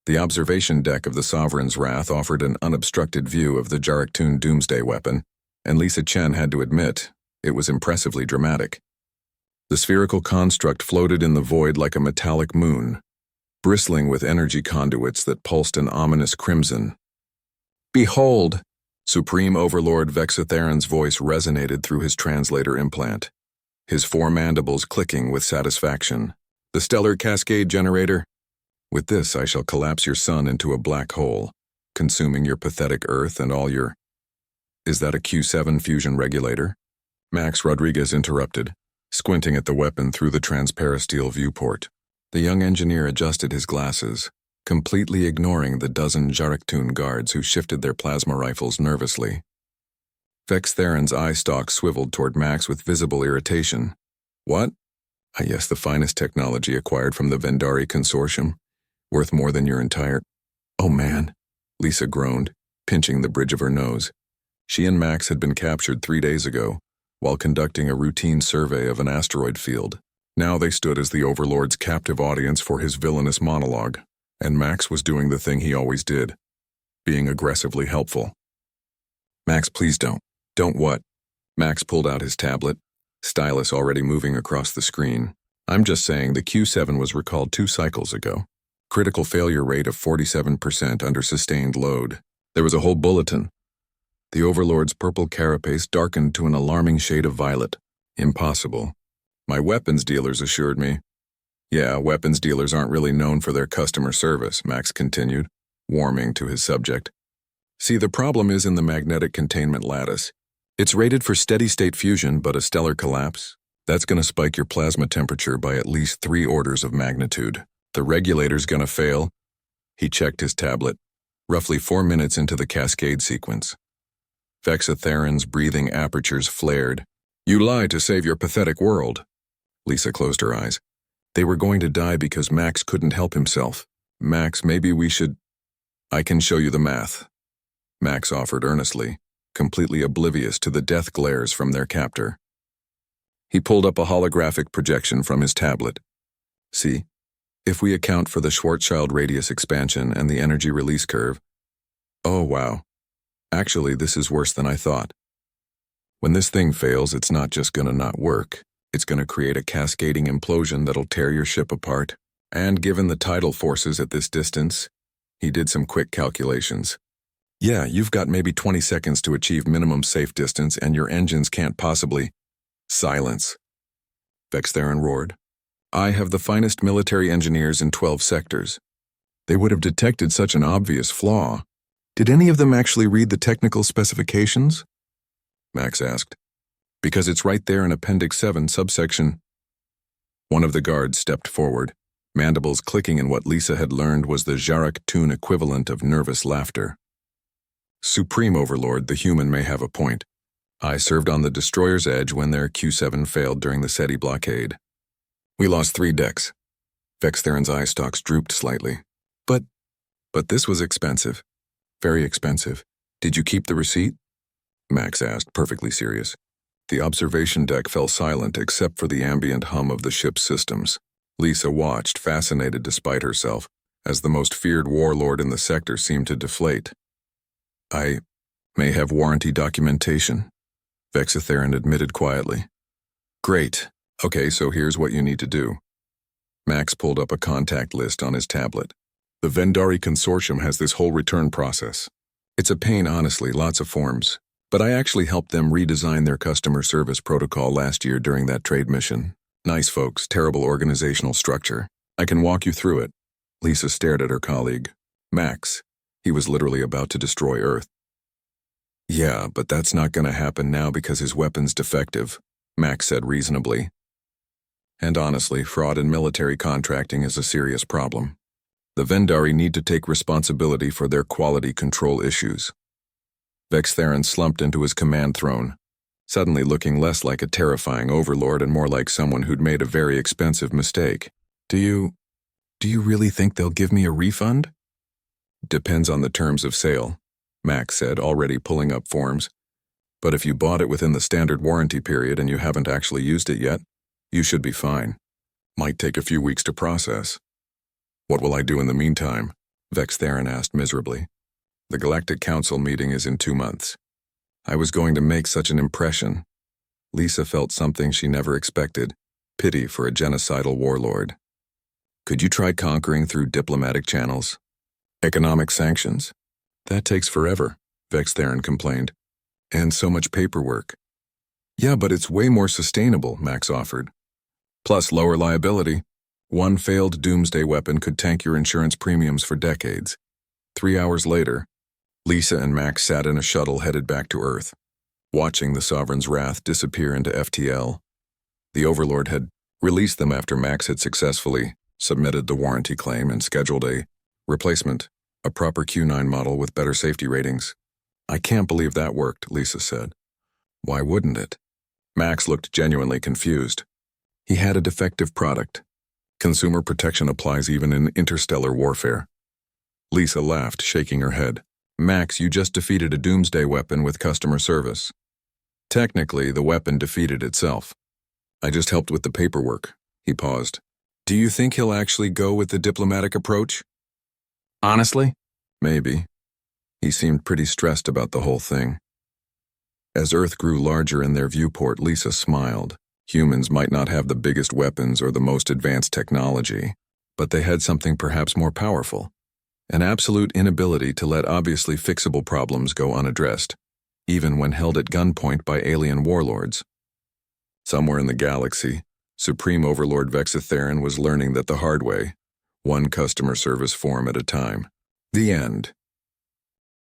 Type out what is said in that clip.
The observation deck of the Sovereign's Wrath offered an unobstructed view of the Jarek Doomsday weapon, and Lisa Chen had to admit, it was impressively dramatic. The spherical construct floated in the void like a metallic moon, bristling with energy conduits that pulsed an ominous crimson. "Behold!" Supreme Overlord Vexatheron's voice resonated through his translator implant, his four mandibles clicking with satisfaction. "The stellar cascade generator? With this I shall collapse your sun into a black hole, consuming your pathetic Earth and all your—" "Is that a Q7 fusion regulator?" Max Rodriguez interrupted, squinting at the weapon through the transparasteel viewport. The young engineer adjusted his glasses, completely ignoring the dozen Jarek guards who shifted their plasma rifles nervously. Vex Theron's eye stalk swiveled toward Max with visible irritation. "What?" "Yes, the finest technology acquired from the Vendari Consortium, worth more than your entire—" "Oh man," Lisa groaned, pinching the bridge of her nose. She and Max had been captured 3 days ago, while conducting a routine survey of an asteroid field. Now they stood as the Overlord's captive audience for his villainous monologue, and Max was doing the thing he always did, being aggressively helpful. "Max, please don't." "Don't what?" Max pulled out his tablet, stylus already moving across the screen. "I'm just saying the Q7 was recalled 2 cycles ago. Critical failure rate of 47% under sustained load. There was a whole bulletin." The Overlord's purple carapace darkened to an alarming shade of violet. "Impossible. My weapons dealers assured me." "Yeah, weapons dealers aren't really known for their customer service," Max continued, warming to his subject. "See, the problem is in the magnetic containment lattice. It's rated for steady-state fusion, but a stellar collapse, that's going to spike your plasma temperature by at least 3 orders of magnitude. The regulator's going to fail." He checked his tablet, roughly 4 minutes into the cascade sequence. Vexatheron's breathing apertures flared. "You lie to save your pathetic world." Lisa closed her eyes. They were going to die because Max couldn't help himself. "Max, maybe we should—" "I can show you the math," Max offered earnestly, completely oblivious to the death glares from their captor. He pulled up a holographic projection from his tablet. "See, if we account for the Schwarzschild radius expansion and the energy release curve—" "Oh, wow. Actually, this is worse than I thought. When this thing fails, it's not just gonna not work. It's gonna create a cascading implosion that'll tear your ship apart. And given the tidal forces at this distance," he did some quick calculations. "Yeah, you've got maybe 20 seconds to achieve minimum safe distance, and your engines can't possibly—" "Silence," Vextheron roared. "I have the finest military engineers in 12 sectors. They would have detected such an obvious flaw. Did any of them actually read the technical specifications?" Max asked. "Because it's right there in Appendix 7, subsection—" One of the guards stepped forward, mandibles clicking in what Lisa had learned was the Jarek equivalent of nervous laughter. "Supreme Overlord, the human may have a point. I served on the Destroyer's Edge when their Q7 failed during the SETI blockade. We lost 3 decks." Vextheron's eye stalks drooped slightly. But this was expensive. Very expensive. Did you keep the receipt?" Max asked, perfectly serious. The observation deck fell silent except for the ambient hum of the ship's systems. Lisa watched, fascinated despite herself, as the most feared warlord in the sector seemed to deflate. "I may have warranty documentation," Vexatheron admitted quietly. "Great. Okay, so here's what you need to do." Max pulled up a contact list on his tablet. "The Vendari Consortium has this whole return process. It's a pain, honestly, lots of forms. But I actually helped them redesign their customer service protocol last year during that trade mission. Nice folks, terrible organizational structure. I can walk you through it." Lisa stared at her colleague. "Max, he was literally about to destroy Earth." "Yeah, but that's not going to happen now because his weapon's defective," Max said reasonably. "And honestly, fraud in military contracting is a serious problem. The Vendari need to take responsibility for their quality control issues." Vextheron slumped into his command throne, suddenly looking less like a terrifying overlord and more like someone who'd made a very expensive mistake. Do you really think they'll give me a refund?" "Depends on the terms of sale," Max said, already pulling up forms. "But if you bought it within the standard warranty period and you haven't actually used it yet, you should be fine. Might take a few weeks to process." "What will I do in the meantime?" Vex Theron asked miserably. The Galactic Council meeting is in 2 months. I was going to make such an impression. Lisa felt something she never expected, pity for a genocidal warlord. Could you try conquering through diplomatic channels? Economic sanctions? That takes forever, Vex Theron complained. And so much paperwork. Yeah, but it's way more sustainable, Max offered. Plus lower liability. One failed Doomsday weapon could tank your insurance premiums for decades. 3 hours later, Lisa and Max sat in a shuttle headed back to Earth, watching the Sovereign's wrath disappear into FTL. The Overlord had released them after Max had successfully submitted the warranty claim and scheduled a replacement, a proper Q9 model with better safety ratings. I can't believe that worked, Lisa said. Why wouldn't it? Max looked genuinely confused. He had a defective product. Consumer protection applies even in interstellar warfare. Lisa laughed, shaking her head. Max, you just defeated a Doomsday weapon with customer service. Technically, the weapon defeated itself. I just helped with the paperwork. He paused. Do you think he'll actually go with the diplomatic approach? Honestly? Maybe. He seemed pretty stressed about the whole thing. As Earth grew larger in their viewport, Lisa smiled. Humans might not have the biggest weapons or the most advanced technology, but they had something perhaps more powerful. An absolute inability to let obviously fixable problems go unaddressed, even when held at gunpoint by alien warlords. Somewhere in the galaxy, Supreme Overlord Vex Theron was learning that the hard way, one customer service form at a time. The end.